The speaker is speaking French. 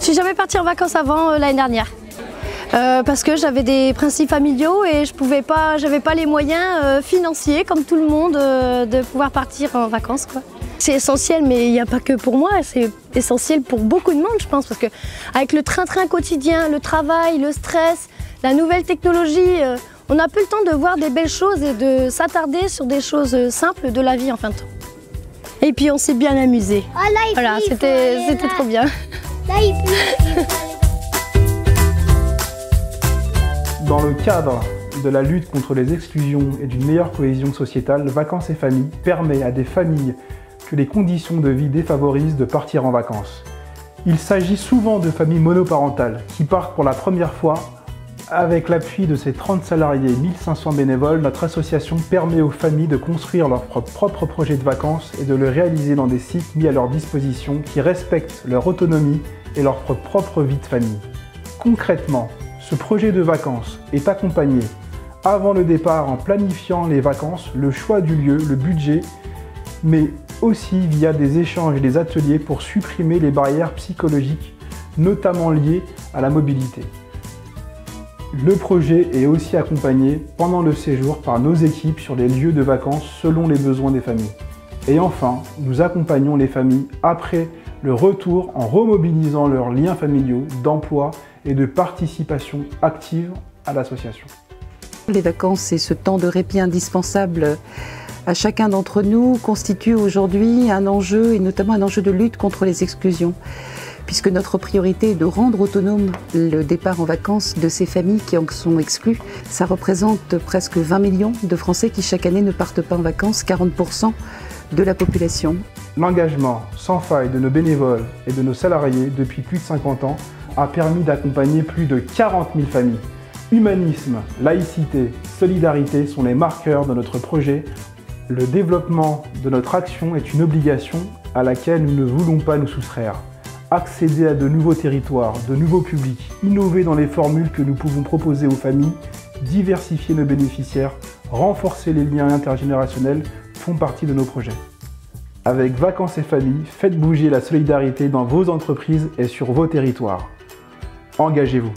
suis jamais partie en vacances avant l'année dernière. Parce que j'avais des principes familiaux et j'avais pas les moyens financiers comme tout le monde de pouvoir partir en vacances, quoi. C'est essentiel, mais il n'y a pas que pour moi, c'est essentiel pour beaucoup de monde, je pense, parce que avec le train-train quotidien, le travail, le stress, la nouvelle technologie, on n'a plus le temps de voir des belles choses et de s'attarder sur des choses simples de la vie en fin de temps. Et puis on s'est bien amusé. Oh, là, voilà, c'était trop bien. Là, il pleut. Dans le cadre de la lutte contre les exclusions et d'une meilleure cohésion sociétale, Vacances et Familles permet à des familles que les conditions de vie défavorisent de partir en vacances. Il s'agit souvent de familles monoparentales qui partent pour la première fois. Avec l'appui de ses 30 salariés et 1500 bénévoles, notre association permet aux familles de construire leur propre projet de vacances et de le réaliser dans des sites mis à leur disposition qui respectent leur autonomie et leur propre vie de famille. Concrètement, ce projet de vacances est accompagné avant le départ en planifiant les vacances, le choix du lieu, le budget, mais aussi via des échanges et des ateliers pour supprimer les barrières psychologiques, notamment liées à la mobilité. Le projet est aussi accompagné pendant le séjour par nos équipes sur les lieux de vacances selon les besoins des familles. Et enfin, nous accompagnons les familles après le retour en remobilisant leurs liens familiaux, d'emploi et de participation active à l'association. Les vacances et ce temps de répit indispensable à chacun d'entre nous constituent aujourd'hui un enjeu, et notamment un enjeu de lutte contre les exclusions, puisque notre priorité est de rendre autonome le départ en vacances de ces familles qui en sont exclues. Ça représente presque 20 millions de Français qui chaque année ne partent pas en vacances, 40% de la population. L'engagement sans faille de nos bénévoles et de nos salariés depuis plus de 50 ans a permis d'accompagner plus de 40 000 familles. Humanisme, laïcité, solidarité sont les marqueurs de notre projet. Le développement de notre action est une obligation à laquelle nous ne voulons pas nous soustraire. Accéder à de nouveaux territoires, de nouveaux publics, innover dans les formules que nous pouvons proposer aux familles, diversifier nos bénéficiaires, renforcer les liens intergénérationnels font partie de nos projets. Avec Vacances et Familles, faites bouger la solidarité dans vos entreprises et sur vos territoires. Engagez-vous.